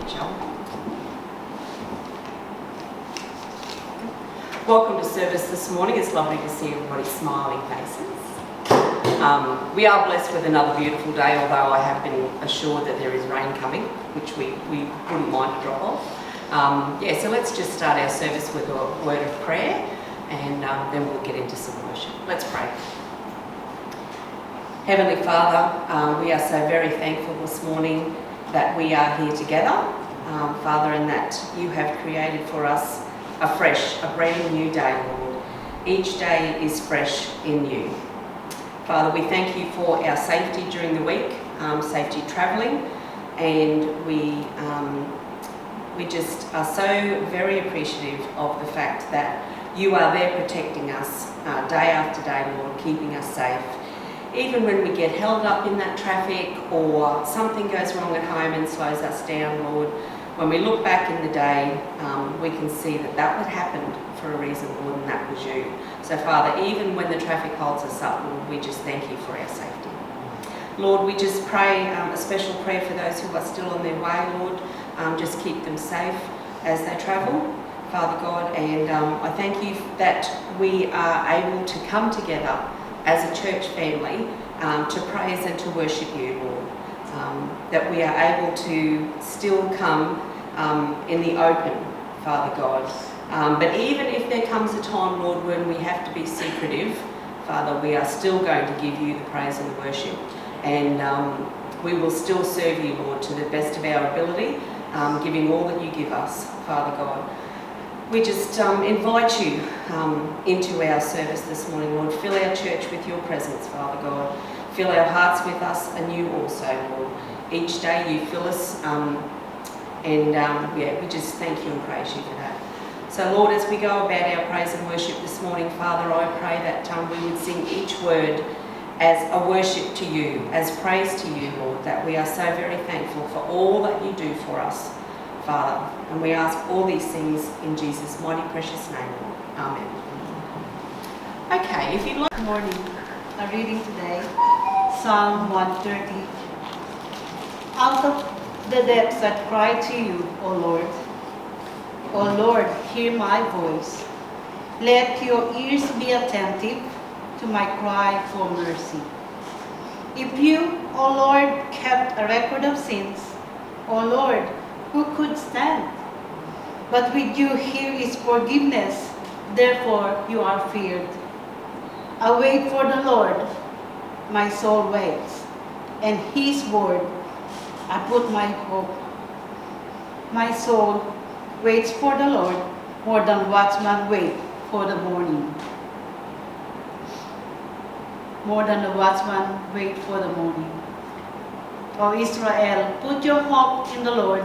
shall we? Welcome to service this morning. It's lovely to see everybody's smiling faces. We are blessed with another beautiful day, although I have been assured that there is rain coming, which we wouldn't mind to drop off. So let's just start our service with a word of prayer, and then we'll get into some worship. Let's pray. Heavenly Father, we are so very thankful this morning that we are here together, Father, and that you have created for us a brand new day, Lord. Each day is fresh in you. Father, we thank you for our safety during the week, safety travelling, and we just are so very appreciative of the fact that you are there protecting us day after day, Lord, keeping us safe. Even when we get held up in that traffic or something goes wrong at home and slows us down, Lord, when we look back in the day, we can see that would happen for a reason, Lord, and that was you. So, Father, even when the traffic holds us up, Lord, we just thank you for our safety. Lord, we just pray a special prayer for those who are still on their way, Lord. Just keep them safe as they travel, Father God. And I thank you that we are able to come together as a church family to praise and to worship you, Lord. That we are able to still come in the open, Father God. But even if there comes a time, Lord, when we have to be secretive, Father, we are still going to give you the praise and the worship. And we will still serve you, Lord, to the best of our ability, giving all that you give us, Father God. We just invite you into our service this morning, Lord. Fill our church with your presence, Father God. Fill our hearts with us anew also, Lord. Each day you fill us, we just thank you and praise you for that. So, Lord, as we go about our praise and worship this morning, Father, I pray that we would sing each word as a worship to you, as praise to you, Lord, that we are so very thankful for all that you do for us, Father. And we ask all these things in Jesus' mighty precious name, Lord. Amen. Okay, if you'd like... Good morning. I'm reading today Psalm 130. Out of the depths I cry to you, O Lord. O Lord, hear my voice. Let your ears be attentive to my cry for mercy. If you, O Lord, kept a record of sins, O Lord, who could stand? But with you here is forgiveness, therefore you are feared. I wait for the Lord, my soul waits, and his word I put my hope. My soul waits for the Lord more than watchmen wait for the morning. More than the watchman wait for the morning. O Israel, put your hope in the Lord,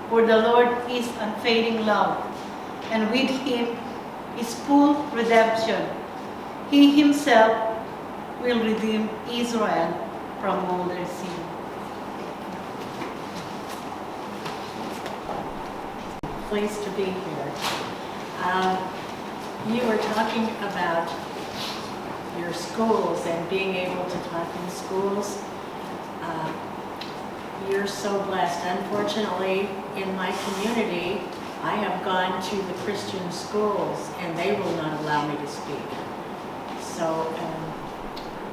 for the Lord is unfailing love, and with him is full redemption. He himself will redeem Israel from all their sin. Pleased to be here. You were talking about your schools and being able to talk in schools. You're so blessed. Unfortunately, in my community, I have gone to the Christian schools and they will not allow me to speak. So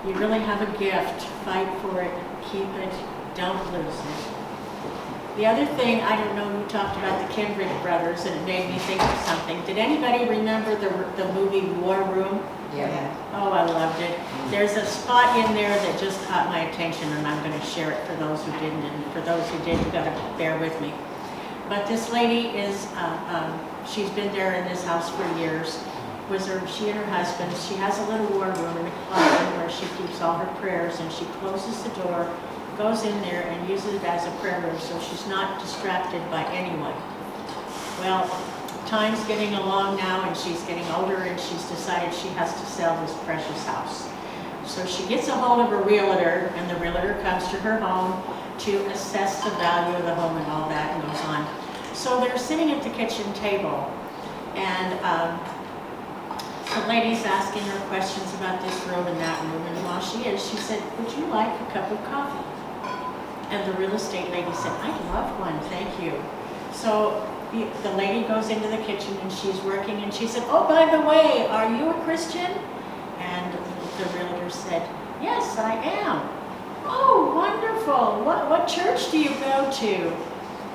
you really have a gift. Fight for it, keep it, don't lose it. The other thing, I don't know, you talked about the Kindred brothers and it made me think of something. Did anybody remember the movie War Room? Yeah. Oh, I loved it. There's a spot in there that just caught my attention, and I'm going to share it for those who didn't, and for those who did, you got to bear with me. But this lady is, she's been there in this house for years. She and her husband, she has a little war room in the closet where she keeps all her prayers, and she closes the door, goes in there, and uses it as a prayer room so she's not distracted by anyone. Well, time's getting along now, and she's getting older, and she's decided she has to sell this precious house. So she gets a hold of a realtor, and the realtor comes to her home to assess the value of the home and all that, and goes on. So they're sitting at the kitchen table, and the lady's asking her questions about this room and that room, and while she said, "Would you like a cup of coffee?" And the real estate lady said, "I'd love one, thank you." So the lady goes into the kitchen and she's working and she said, "Oh, by the way, are you a Christian?" And the realtor said, "Yes, I am." "Oh, wonderful. What church do you go to?"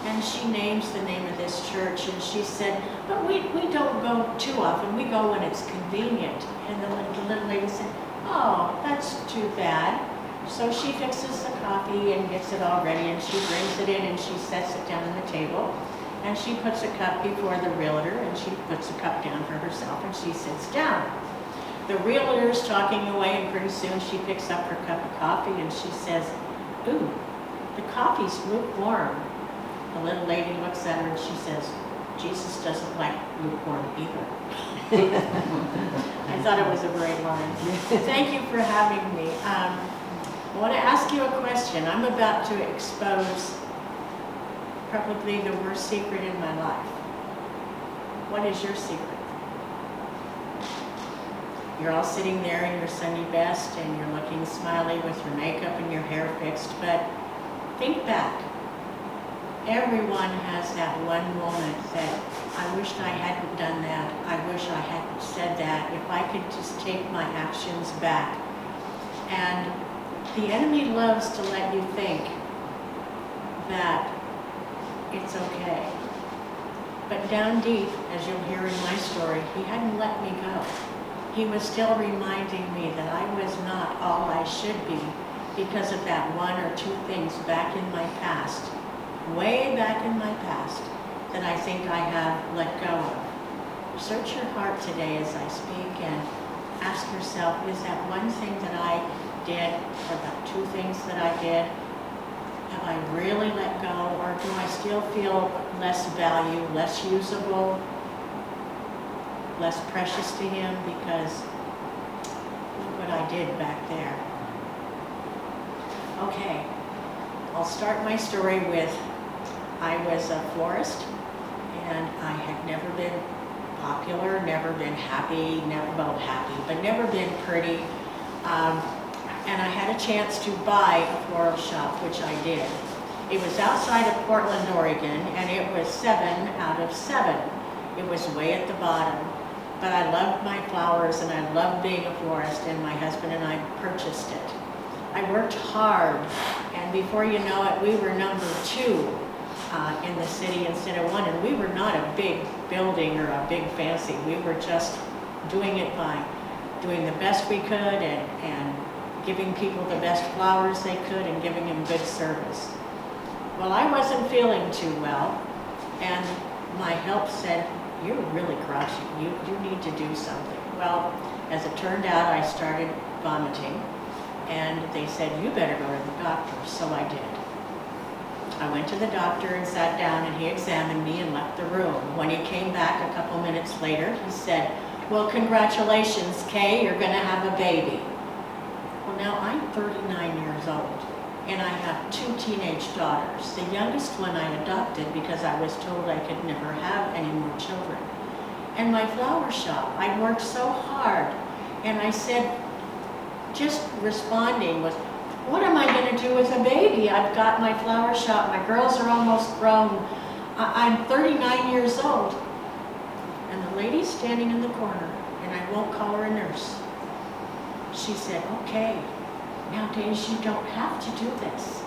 And she names the name of this church and she said, "But we don't go too often. We go when it's convenient." And the little lady said, "Oh, that's too bad." So she fixes the coffee and gets it all ready and she brings it in and she sets it down on the table. And she puts a cup before the realtor and she puts a cup down for herself and she sits down. The realtor's talking away and pretty soon she picks up her cup of coffee and she says, "Ooh, the coffee's lukewarm." The little lady looks at her and she says, "Jesus doesn't like lukewarm either." I thought it was a great line. Thank you for having me. I want to ask you a question. I'm about to expose probably the worst secret in my life. What is your secret? You're all sitting there in your Sunday best and you're looking smiley with your makeup and your hair fixed, but think back. Everyone has that one moment that, "I wished I hadn't done that. I wish I hadn't said that. If I could just take my actions back." And the enemy loves to let you think that it's okay. But down deep, as you'll hear in my story, he hadn't let me go. He was still reminding me that I was not all I should be because of that one or two things back in my past, way back in my past, that I think I have let go of. Search your heart today as I speak and ask yourself, is that one thing that I did, or the two things that I did, have I really let go, or do I still feel less value, less usable, less precious to him because look what I did back there. Okay, I'll start my story with, I was a florist and I had never been popular, never been happy, but never been pretty. And I had a chance to buy a floral shop, which I did. It was outside of Portland, Oregon, and it was 7 out of 7. It was way at the bottom. But I loved my flowers and I loved being a florist, and my husband and I purchased it. I worked hard, and before you know it, we were number 2 in the city instead of 1, and we were not a big building or a big fancy. We were just doing it by doing the best we could and giving people the best flowers they could and giving them good service. Well, I wasn't feeling too well, and my help said, "You're really grouchy. You need to do something." Well, as it turned out, I started vomiting, and they said, "You better go to the doctor." So I did. I went to the doctor and sat down, and he examined me and left the room. When he came back a couple minutes later, he said, "Well, congratulations, Kay, you're going to have a baby." Well, now I'm 39 years old, and I have 2 teenage daughters. The youngest one I adopted because I was told I could never have any more children. And my flower shop, I'd worked so hard, and I said, just responding with, "What am I going to do with a baby? I've got my flower shop, my girls are almost grown, I'm 39 years old." And the lady standing in the corner, and I won't call her a nurse, she said, "Okay, nowadays you don't have to do this."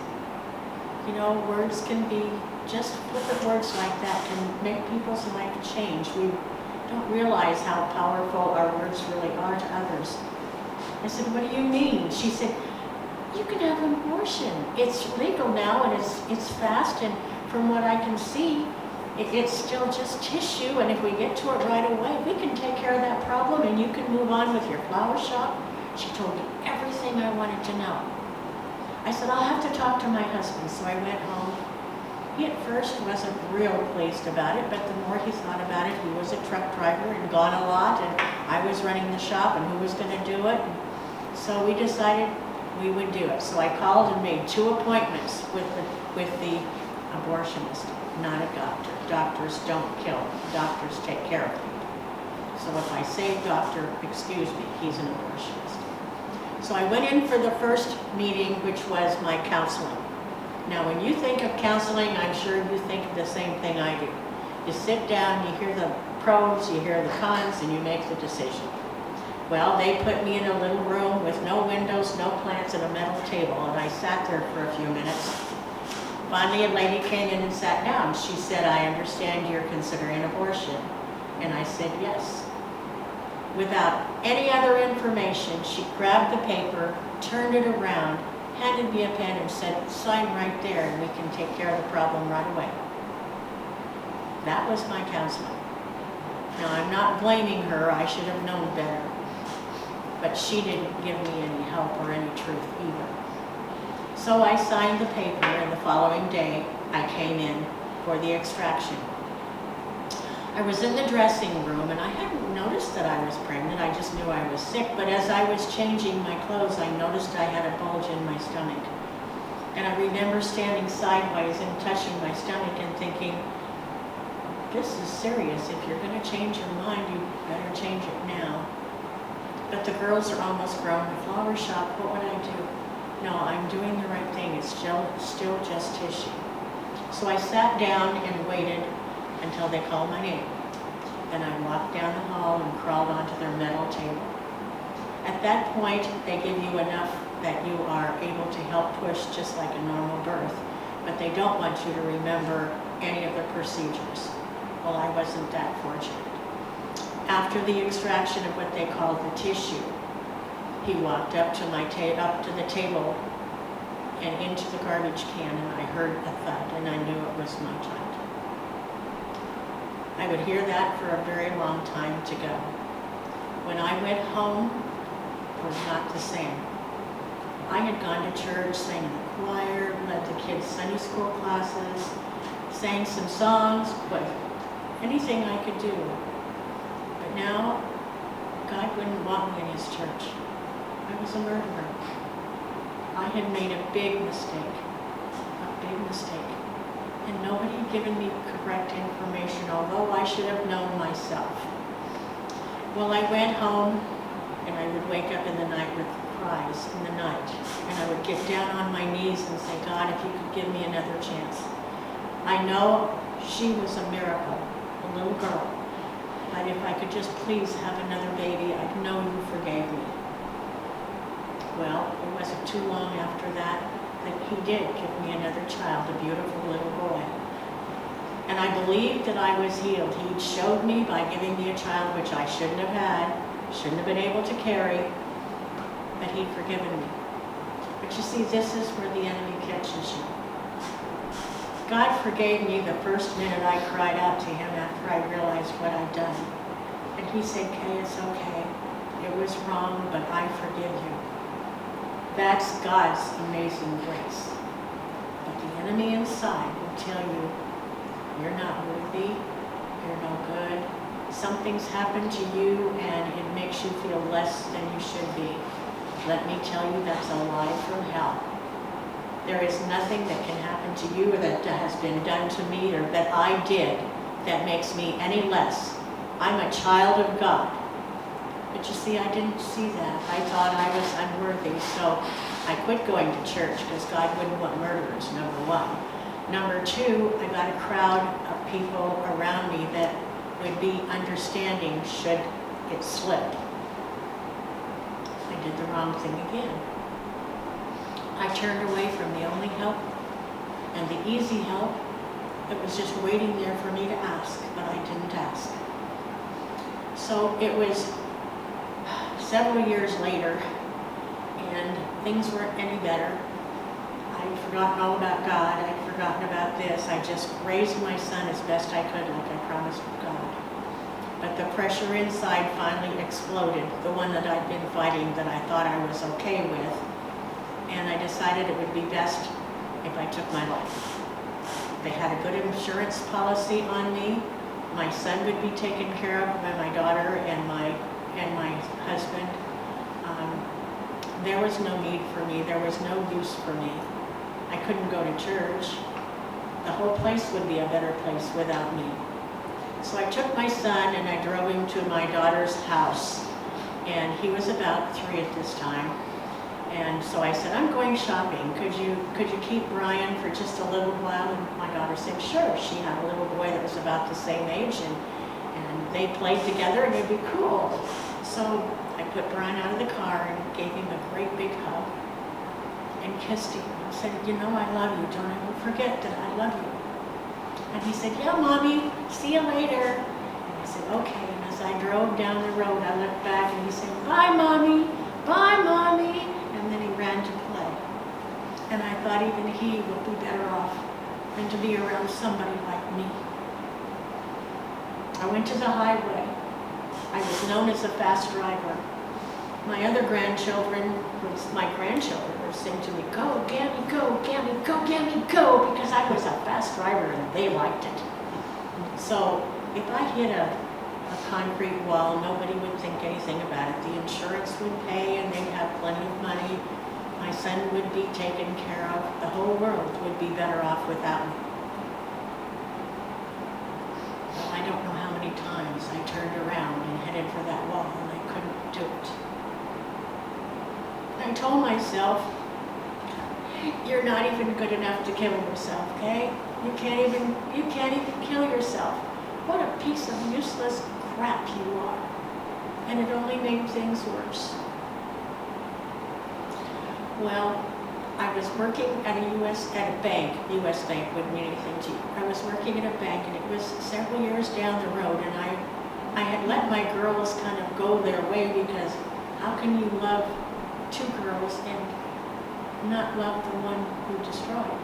You know, words can be, just flippant words like that can make people's life change. We don't realize how powerful our words really are to others. I said, "What do you mean?" She said, "You can have an abortion. It's legal now, and it's fast, and from what I can see, it's still just tissue, and if we get to it right away, we can take care of that problem, and you can move on with your flower shop." She told me everything I wanted to know. I said, "I'll have to talk to my husband." So I went home. He at first wasn't real pleased about it, but the more he thought about it, he was a truck driver and gone a lot, and I was running the shop, and who was going to do it? So we decided we would do it. So I called and made 2 appointments with the abortionist, not a doctor. Doctors don't kill. Doctors take care of people. So if I say doctor, excuse me, he's an abortionist. So I went in for the first meeting, which was my counseling. Now, when you think of counseling, I'm sure you think of the same thing I do. You sit down, you hear the pros, you hear the cons, and you make the decision. Well, they put me in a little room with no windows, no plants, and a metal table, and I sat there for a few minutes. Finally, a lady came in and sat down. She said, "I understand you're considering abortion." And I said, "Yes." Without any other information, she grabbed the paper, turned it around, handed me a pen and said, "Sign right there and we can take care of the problem right away." That was my counseling. Now, I'm not blaming her. I should have known better. But she didn't give me any help or any truth either. So I signed the paper, and the following day, I came in for the extraction. I was in the dressing room, and I hadn't noticed that I was pregnant. I just knew I was sick. But as I was changing my clothes, I noticed I had a bulge in my stomach. And I remember standing sideways and touching my stomach and thinking, this is serious. If you're going to change your mind, you better change it now. But the girls are almost grown. The flower shop, what would I do? No, I'm doing the right thing. It's still just tissue. So I sat down and waited until they called my name. Then I walked down the hall and crawled onto their metal table. At that point, they give you enough that you are able to help push just like a normal birth, but they don't want you to remember any of the procedures. Well, I wasn't that fortunate. After the extraction of what they called the tissue, he walked up to the table and into the garbage can, and I heard a thud, and I knew it was my child. I would hear that for a very long time to go. When I went home, it was not the same. I had gone to church, sang in the choir, led the kids' Sunday school classes, sang some songs, but anything I could do. But now, God wouldn't want me in his church. I was a murderer. I had made a big mistake, and nobody had given me correct information, although I should have known myself. Well, I went home, and I would wake up in the night with cries in the night, and I would get down on my knees and say, God, if you could give me another chance. I know she was a miracle, a little girl, but if I could just please have another baby, I'd know you forgave me. Well, it wasn't too long after that he did give me another child, a beautiful little boy. And I believed that I was healed. He showed me by giving me a child which I shouldn't have had, shouldn't have been able to carry, but he'd forgiven me. But you see, this is where the enemy catches you. God forgave me the first minute I cried out to him after I realized what I'd done. And he said, Kay, it's okay. It was wrong, but I forgive you. That's God's amazing grace. But the enemy inside will tell you, you're not worthy, you're no good. Something's happened to you and it makes you feel less than you should be. Let me tell you, that's a lie from hell. There is nothing that can happen to you or that has been done to me or that I did that makes me any less. I'm a child of God. But you see, I didn't see that. I thought I was unworthy, so I quit going to church because God wouldn't want murderers, number one. Number two, I got a crowd of people around me that would be understanding should it slip. I did the wrong thing again. I turned away from the only help and the easy help that was just waiting there for me to ask, but I didn't ask. So it was several years later, and things weren't any better. I'd forgotten all about God. I'd forgotten about this. I just raised my son as best I could, like I promised God. But the pressure inside finally exploded, the one that I'd been fighting that I thought I was okay with. And I decided it would be best if I took my life. They had a good insurance policy on me. My son would be taken care of by my daughter and my husband. There was no need for me. There was no use for me. I couldn't go to church. The whole place would be a better place without me. So I took my son and I drove him to my daughter's house. And he was about 3 at this time. And so I said, I'm going shopping. Could you keep Brian for just a little while? And my daughter said, sure. She had a little boy that was about the same age, and they played together, and it'd be cool. So I put Brian out of the car and gave him a great big hug and kissed him. I said, you know, I love you. Don't ever forget that I love you. And he said, yeah, Mommy, see you later. And I said, okay. And as I drove down the road, I looked back and he said, bye, Mommy, bye, Mommy. And then he ran to play. And I thought even he would be better off than to be around somebody like me. I went to the highway. I was known as a fast driver. My other grandchildren, my grandchildren would sing to me, go, Gammy, go, Gammy, go, Gammy, go, because I was a fast driver and they liked it. So if I hit a concrete wall, nobody would think anything about it. The insurance would pay and they'd have plenty of money. My son would be taken care of. The whole world would be better off without me. Well, I don't know how many times I turned around and headed for that wall and I couldn't do it. I told myself, you're not even good enough to kill yourself, okay? You can't even kill yourself. What a piece of useless crap you are. And it only made things worse. Well, I was working at a bank. U.S. bank wouldn't mean anything to you. I was working at a bank, and it was several years down the road, and I had let my girls kind of go their way, because how can you love two girls and not love the one who destroyed?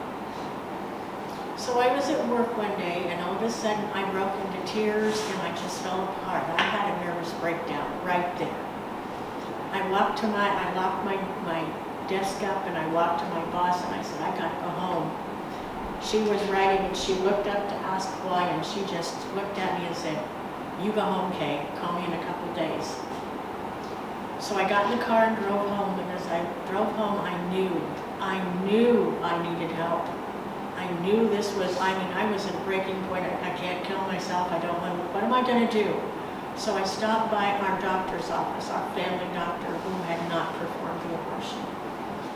So I was at work one day, and all of a sudden I broke into tears and I just fell apart. I had a nervous breakdown right there. I locked my desk up and I walked to my boss and I said, I gotta go home. She was writing and she looked up to ask why, and she just looked at me and said, you go home, Kay. Call me in a couple days. So I got in the car and drove home, and as I drove home, I knew I needed help. I knew this was, I was at a breaking point. I can't kill myself. I don't want to, what am I going to do? So I stopped by our doctor's office, our family doctor, who had not performed the abortion.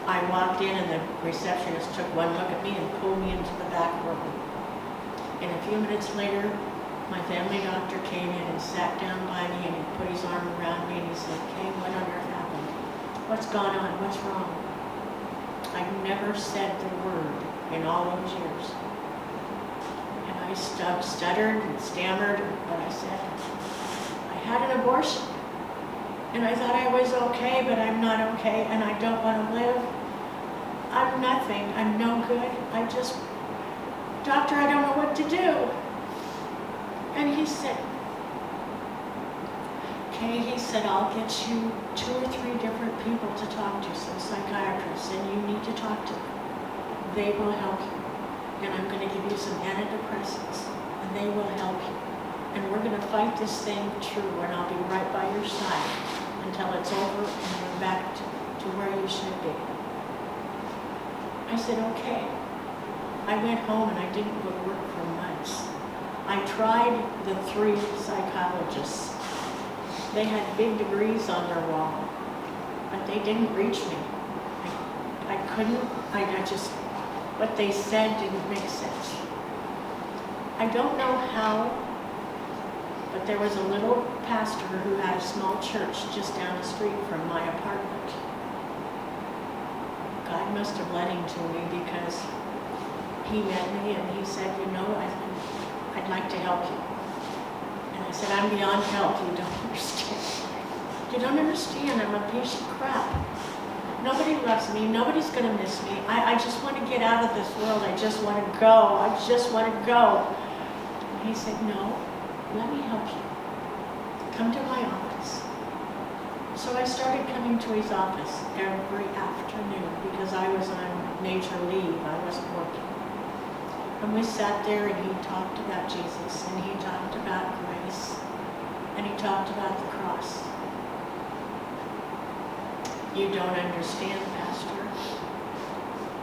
I walked in, and the receptionist took one look at me and pulled me into the back room. And a few minutes later, my family doctor came in and sat down by me, and he put his arm around me and he said, Kay, what on earth happened? What's gone on? What's wrong? I've never said the word in all those years. And I stuttered and stammered, but I said, I had an abortion. And I thought I was okay, but I'm not okay, and I don't want to live. I'm nothing. I'm no good. Doctor, I don't know what to do. And he said, Kay, he said, I'll get you 2 or 3 different people to talk to, some psychiatrists, and you need to talk to them. They will help you. And I'm going to give you some antidepressants, and they will help you. And we're going to fight this thing through, and I'll be right by your side until it's over and you're back to where you should be. I said, okay. I went home and I didn't go to work for months. I tried the 3 psychologists. They had big degrees on their wall, but they didn't reach me. I couldn't, what they said didn't make sense. I don't know how, but there was a little pastor who had a small church just down the street from my apartment. God must have led him to me, because he met me and he said, you know, I'd like to help you. And I said, I'm beyond help. You don't understand. You don't understand. I'm a piece of crap. Nobody loves me. Nobody's going to miss me. I just want to get out of this world. I just want to go. I just want to go. And he said, no, let me help you. Come to my office. So I started coming to his office every afternoon because I was on major leave. I wasn't working. And we sat there and he talked about Jesus, and he talked about grace, and he talked about the cross. You don't understand, Pastor.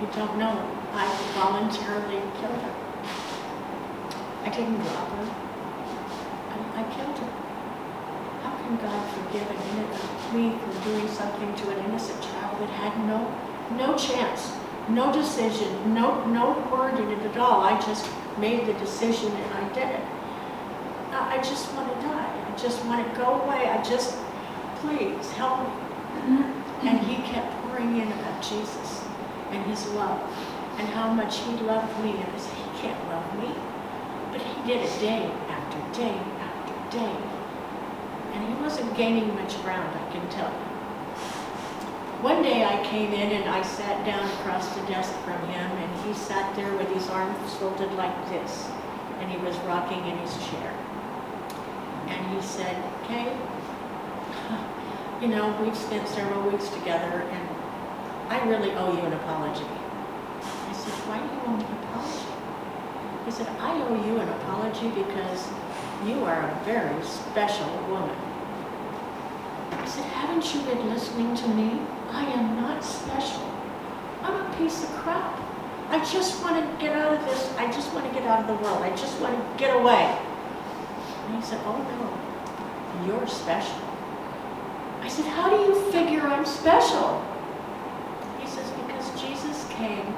You don't know. I voluntarily killed her. I didn't rob her. I killed her. How can can God forgive me for doing something to an innocent child that had no chance, no decision, no word in it at all? I just made the decision and I did it. I just want to die. I just want to go away. Please help me. And he kept pouring in about Jesus and his love and how much he loved me. And I said, he can't love me. But he did it day after day after day. And he wasn't gaining much ground, I can tell you. One day I came in and I sat down across the desk from him, and he sat there with his arms folded like this, and he was rocking in his chair. And he said, Kay, you know, we've spent several weeks together, and I really owe you an apology. I said, why do you owe me an apology? He said, I owe you an apology because you are a very special woman. I said, haven't you been listening to me? I am not special. I'm a piece of crap. I just want to get out of this. I just want to get out of the world. I just want to get away. And he said, oh no, you're special. I said, how do you figure I'm special? He says, because Jesus came,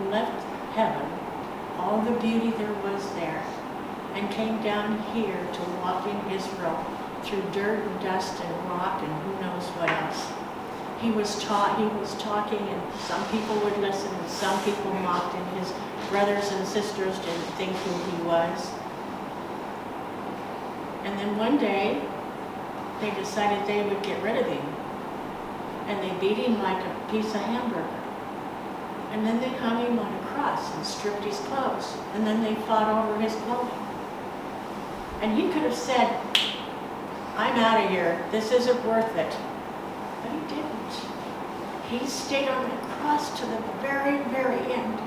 left heaven, all the beauty there was there, and came down here to walk in Israel through dirt and dust and rock and who knows what else. He was talking, and some people would listen, and some people mocked him. His brothers and sisters didn't think who he was. And then one day, they decided they would get rid of him. And they beat him like a piece of hamburger. And then they hung him on a cross and stripped his clothes. And then they fought over his clothing. And he could have said, I'm out of here. This isn't worth it. But he didn't. He stayed on that cross to the very, very end.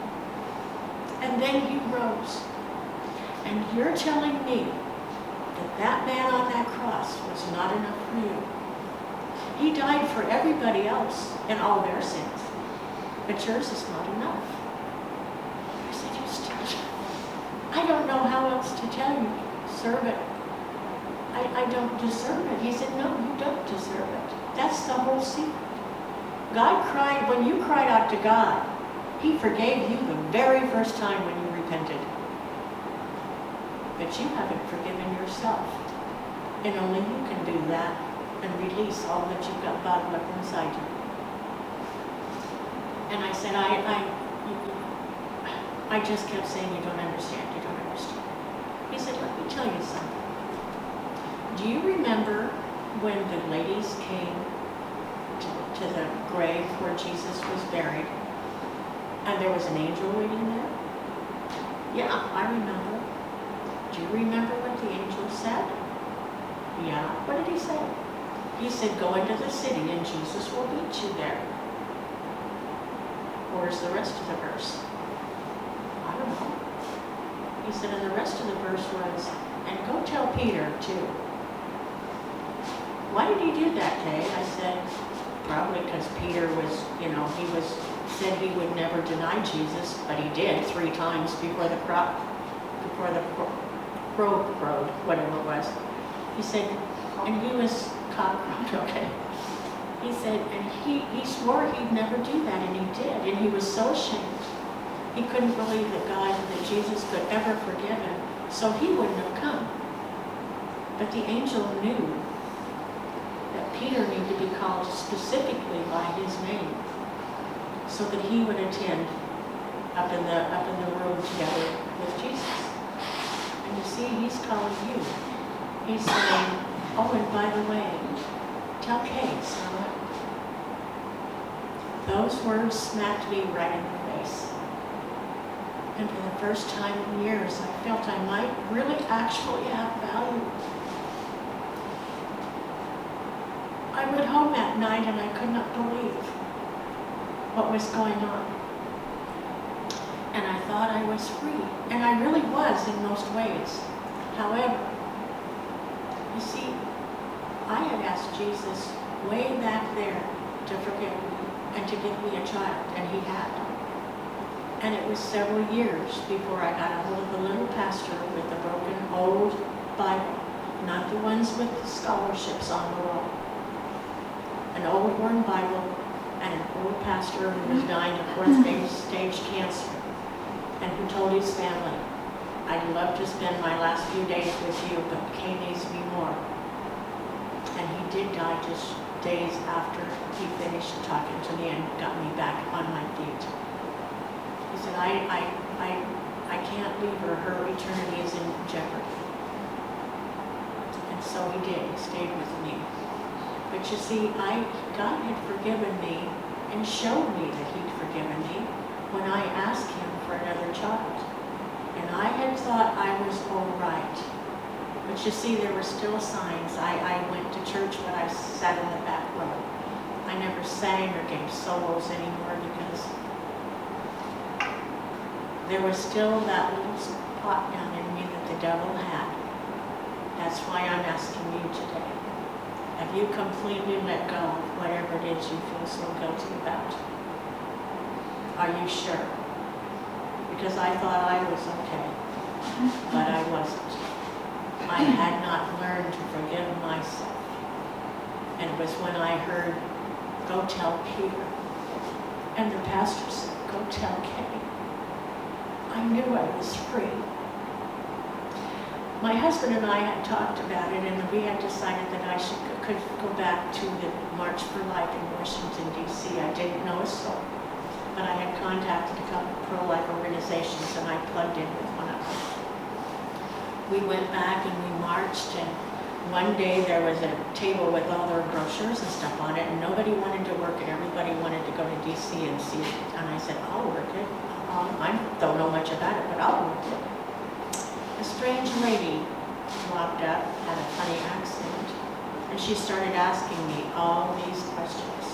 And then he rose. And you're telling me that man on that cross was not enough for you. He died for everybody else and all their sins. But yours is not enough. I said, you still, I don't know how else to tell you, sir, but I don't deserve it. He said, no, you don't deserve it. That's the whole secret. God cried, when you cried out to God, he forgave you the very first time when you repented. But you haven't forgiven yourself. And only you can do that and release all that you've got bottled up inside you. And I said, I just kept saying, you don't understand, you don't understand. He said, let me tell you something. Do you remember when the ladies came to the grave where Jesus was buried, and there was an angel waiting there? Yeah, I remember. Do you remember what the angel said? Yeah. What did he say? He said, go into the city and Jesus will meet you there. Where's the rest of the verse? I don't know. He said, and the rest of the verse was, and go tell Peter too. Why did he do that, Kay? I said, probably because Peter was, said he would never deny Jesus, but he did 3 times before the crow crowed, whatever it was. He said, and he was cockcrowed, okay. He said, and he swore he'd never do that, and he did, and he was so ashamed. He couldn't believe that Jesus could ever forgive him, so he wouldn't have come. But the angel knew that Peter needed to be called specifically by his name, so that he would attend up in the room together with Jesus. And you see, he's calling you. He's saying, oh, and by the way, tell Kay, Sarah. Those words smacked me right in the face. And for the first time in years, I felt I might really actually have value. I went home that night and I could not believe what was going on. And I thought I was free. And I really was in most ways. However, you see, I had asked Jesus way back there to forgive me and to give me a child, and he had. And it was several years before I got a hold of the little pastor with the broken old Bible, not the ones with the scholarships on the wall. An old worn Bible and an old pastor who was dying of fourth stage cancer, and who told his family, "I'd love to spend my last few days with you, but Kay needs me more." And he did die just days after he finished talking to me and got me back on my feet. He said, I can't leave her. Her eternity is in jeopardy. And so he did. He stayed with me. But you see, God had forgiven me and showed me that he'd forgiven me when I asked him for another child. And I had thought I was all right. But you see, there were still signs. I went to church, but I sat in the back row. I never sang or gave solos anymore because there was still that little spot down in me that the devil had. That's why I'm asking you today. Have you completely let go of whatever it is you feel so guilty about? Are you sure? Because I thought I was okay, but I wasn't. I had not learned to forgive myself. And it was when I heard, "Go tell Peter," and the pastor said, "Go tell Kay," I knew I was free. My husband and I had talked about it, and we had decided that I could go back to the March for Life in Washington, D.C. I didn't know a soul, but I had contacted a couple of pro-life organizations, and I plugged in with one of them. We went back and we marched, and one day there was a table with all their brochures and stuff on it, and nobody wanted to work it. Everybody wanted to go to D.C. and see it. And I said, "I'll work it. I don't know much about it, but I'll work it." A strange lady walked up, had a funny accent, and she started asking me all these questions.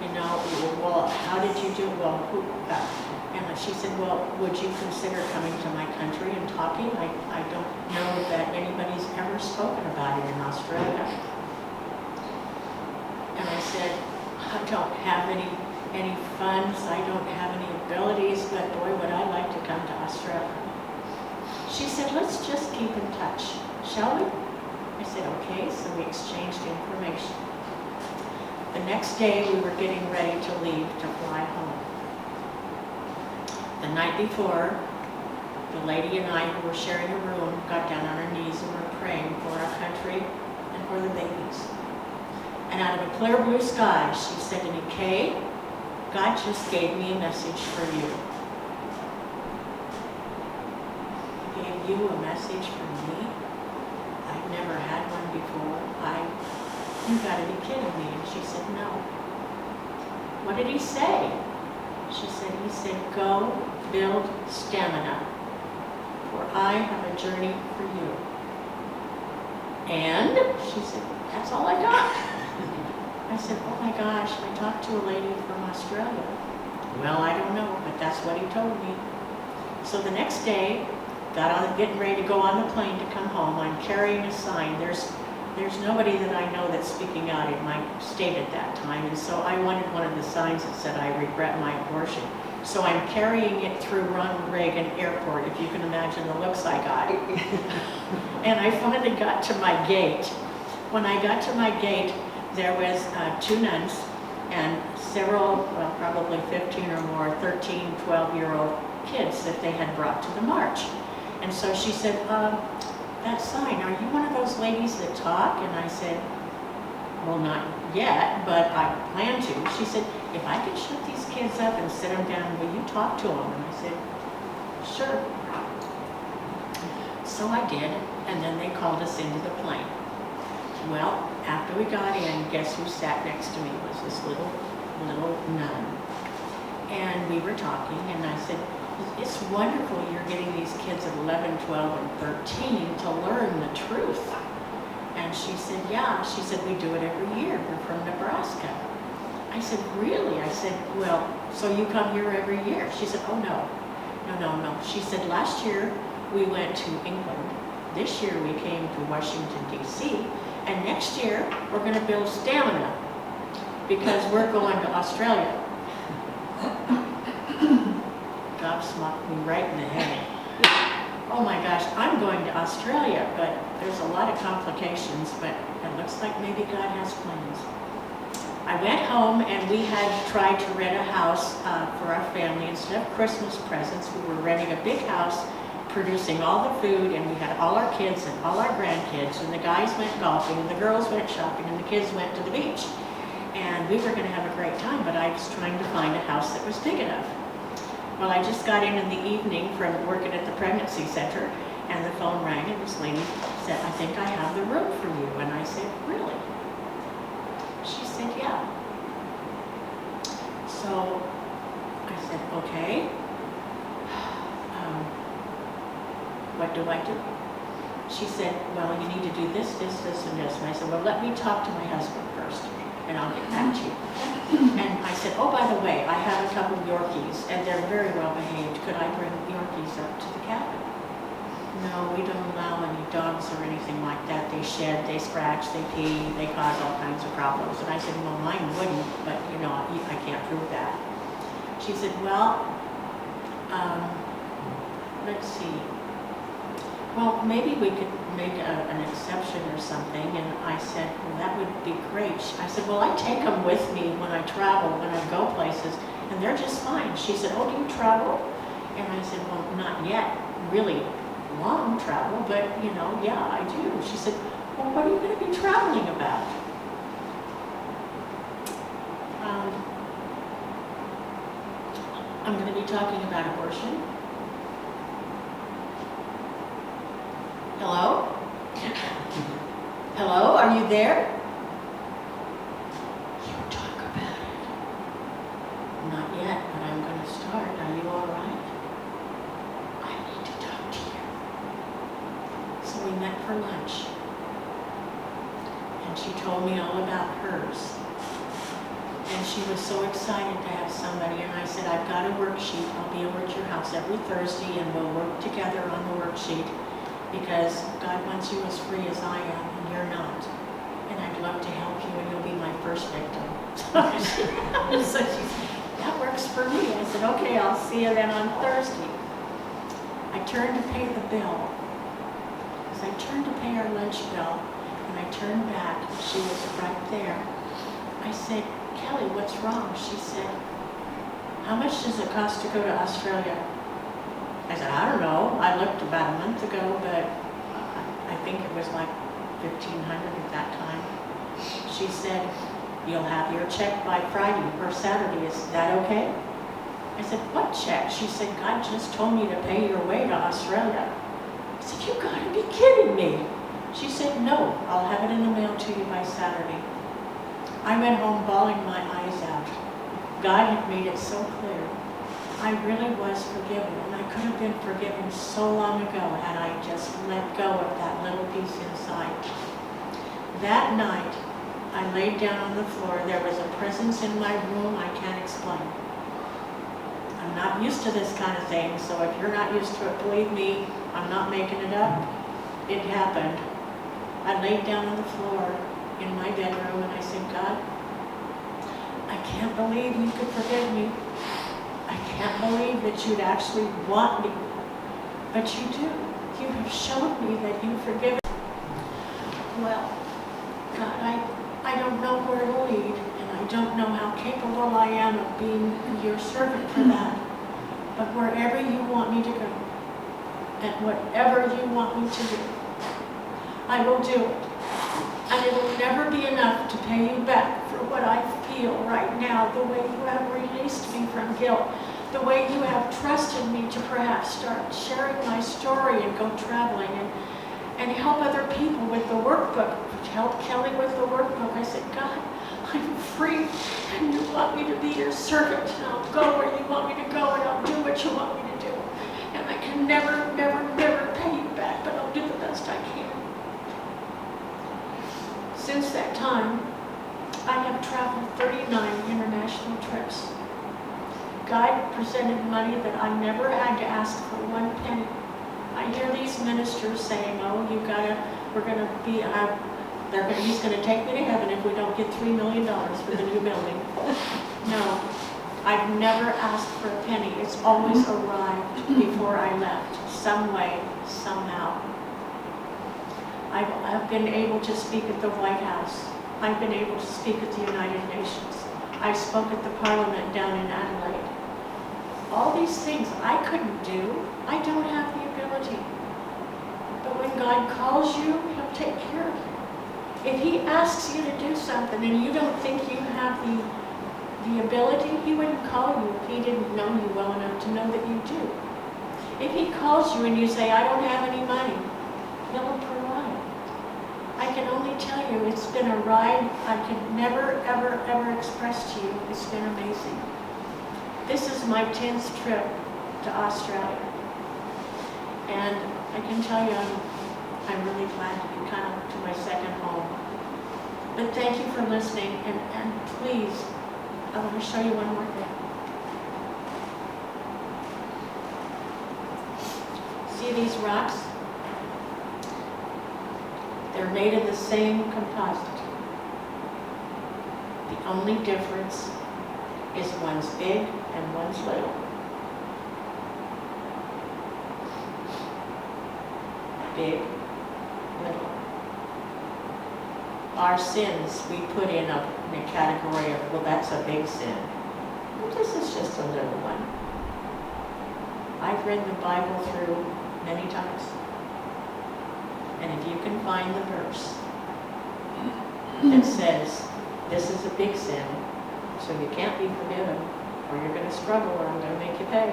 You know, "Well, how did you do? Well, who?" And she said, "Well, would you consider coming to my country and talking? I don't know that anybody's ever spoken about it in Australia." And I said, "I don't have any funds, I don't have any abilities, but boy, would I like to come to Australia." She said, "Let's just keep in touch, shall we?" I said, "Okay," so we exchanged information. The next day, we were getting ready to leave to fly home. The night before, the lady and I, who were sharing a room, got down on our knees and were praying for our country and for the babies. And out of a clear blue sky, she said to me, "Kay, God just gave me a message for you." He gave you a message for me? I've never had one before. You gotta be kidding me. And she said, "No." "What did he say?" He said, "Go build stamina, for I have a journey for you." And she said, "That's all I got." I said, "Oh my gosh, I talked to a lady from Australia." "Well, I don't know, but that's what he told me." So the next day, getting ready to go on the plane to come home. I'm carrying a sign. There's nobody that I know that's speaking out in my state at that time, and so I wanted one of the signs that said, "I regret my abortion." So I'm carrying it through Ronald Reagan Airport, if you can imagine the looks I got. And I finally got to my gate. When I got to my gate, there was 2 nuns and several, well, probably 15 or more, 13, 12-year-old kids that they had brought to the march. And so she said, "That sign, are you one of those ladies that talk?" And I said, "Well, not yet, but I plan to." She said, "If I could shut these kids up and sit them down, will you talk to them?" And I said, "Sure." So I did, and then they called us into the plane. Well, after we got in, guess who sat next to me? It was this little nun. And we were talking, and I said, "It's wonderful you're getting these kids at 11, 12, and 13 to learn the truth." And she said, "Yeah." She said, "We do it every year. We're from Nebraska." I said, "Really?" I said, "Well, so you come here every year?" She said, "Oh, no. She said, "Last year we went to England. This year we came to Washington, D.C. And next year we're going to build stamina because we're going to Australia." God smacked me right in the head. oh my gosh, I'm going to Australia, but there's a lot of complications, but it looks like maybe God has plans. I went home and we had tried to rent a house for our family. Instead of Christmas presents, we were renting a big house, producing all the food, and we had all our kids and all our grandkids, and the guys went golfing, and the girls went shopping, and the kids went to the beach. And we were going to have a great time, but I was trying to find a house that was big enough. Well, I just got in the evening from working at the pregnancy center, and the phone rang, and this lady said, I think I have the room for you. And I said, really? She said, yeah. So I said, okay. What do I do? She said, well, you need to do this, this, this, and this. And I said, well, let me talk to my husband first, and I'll get back to you. And I said, oh, by the way, I have a couple of Yorkies, and they're very well behaved. Could I bring Yorkies up to the cabin? No, we don't allow any dogs or anything like that. They shed, they scratch, they pee, they cause all kinds of problems. And I said, well, mine wouldn't, but you know, I can't prove that. She said, well, let's see. Well, maybe we could make an exception or something. And I said, well, that would be great. I said, well, I take them with me when I travel, when I go places, and they're just fine. She said, oh, do you travel? And I said, well, not yet, really long travel, but, you know, yeah, I do. She said, well, what are you going to be traveling about? I'm going to be talking about abortion. Hello? Hello, are you there? You talk about it. Not yet, but I'm going to start. Are you all right? I need to talk to you. So we met for lunch. And she told me all about hers. And she was so excited to have somebody. And I said, I've got a worksheet. I'll be over at your house every Thursday, and we'll work together on the worksheet. Because God wants you as free as I am, and you're not. And I'd love to help you, and you'll be my first victim. So she said, that works for me. I said, okay, I'll see you then on Thursday. I turned to pay the bill. As I turned to pay our lunch bill, and I turned back, she was right there. I said, Kelly, what's wrong? She said, how much does it cost to go to Australia? I said, I don't know. I looked about a month ago, but I think it was like $1,500 at that time. She said, you'll have your check by Friday or Saturday. Is that okay? I said, what check? She said, God just told me to pay your way to Australia. I said, you gotta be kidding me. She said, no, I'll have it in the mail to you by Saturday. I went home bawling my eyes out. God had made it so clear. I really was forgiven, and I could have been forgiven so long ago had I just let go of that little piece inside. That night, I laid down on the floor. There was a presence in my room I can't explain. I'm not used to this kind of thing, so if you're not used to it, believe me, I'm not making it up. It happened. I laid down on the floor in my bedroom, and I said, God, I can't believe you could forgive me. I can't believe that you'd actually want me, but you do. You have shown me that you forgive me. Well, God, I don't know where to lead, and I don't know how capable I am of being your servant for that. But wherever you want me to go, and whatever you want me to do, I will do it. And it'll never be enough to pay you back for what I feel right now, the way you have released me from guilt, the way you have trusted me to perhaps start sharing my story and go traveling and help other people with the workbook, help Kelly with the workbook. I said, God, I'm free, and you want me to be your servant, and I'll go where you want me to go, and I'll do what you want me to do. And I can never, never, never pay you back, but I'll do the best I can. Since that time, I have traveled 39 international trips. God presented money that I never had to ask for one penny. I hear these ministers saying, oh, he's going to take me to heaven if we don't get $3 million for the new building. No, I've never asked for a penny. It's always arrived before I left, some way, somehow. I've been able to speak at the White House. I've been able to speak at the United Nations. I spoke at the Parliament down in Adelaide. All these things I couldn't do. I don't have the ability. But when God calls you, He'll take care of you. If He asks you to do something and you don't think you have the ability, He wouldn't call you if He didn't know you well enough to know that you do. If He calls you and you say, I don't have any money, He'll provide. I can only tell you, it's been a ride I could never, ever, ever express to you. It's been amazing. This is my 10th trip to Australia. And I can tell you, I'm really glad to be kind of to my second home. But thank you for listening, and please, I want to show you one more thing. See these rocks? They're made of the same composite. The only difference is one's big and one's little. Big, little. Our sins we put in a category of, well, that's a big sin. Well, this is just a little one. I've read the Bible through many times. And if you can find the verse that says, this is a big sin, so you can't be forgiven, or you're going to struggle, or I'm going to make you pay.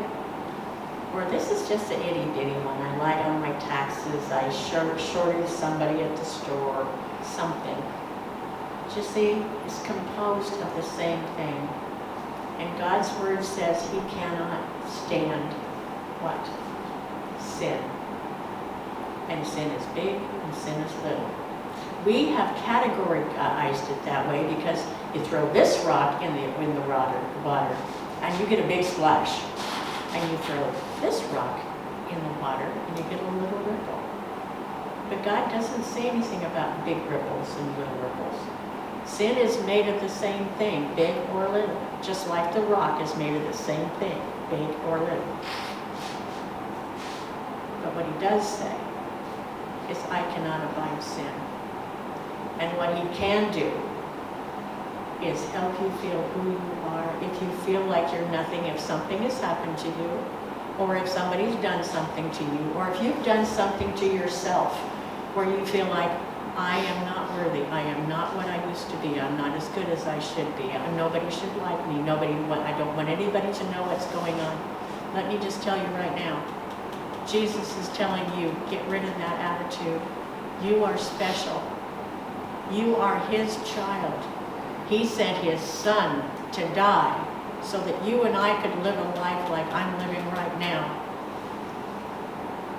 Or this is just an itty-bitty one. I lied on my taxes, I shorted somebody at the store, something. But you see, it's composed of the same thing. And God's word says He cannot stand what? Sin. And sin is big, and sin is little. We have categorized it that way because you throw this rock in the water, and you get a big splash. And you throw this rock in the water, and you get a little ripple. But God doesn't say anything about big ripples and little ripples. Sin is made of the same thing, big or little, just like the rock is made of the same thing, big or little. But what He does say is, I cannot abide sin. And what He can do is help you feel who you are. If you feel like you're nothing, if something has happened to you, or if somebody's done something to you, or if you've done something to yourself where you feel like, I am not worthy, I am not what I used to be, I'm not as good as I should be, nobody should like me, I don't want anybody to know what's going on. Let me just tell you right now, Jesus is telling you, get rid of that attitude. You are special. You are His child. He sent His Son to die so that you and I could live a life like I'm living right now.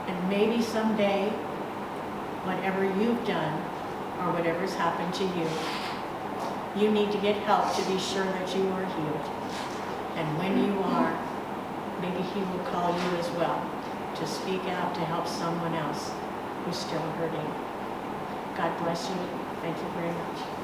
And maybe someday, whatever you've done or whatever's happened to you, you need to get help to be sure that you are healed. And when you are, maybe He will call you as well to speak out to help someone else who's still hurting. God bless you. Thank you very much.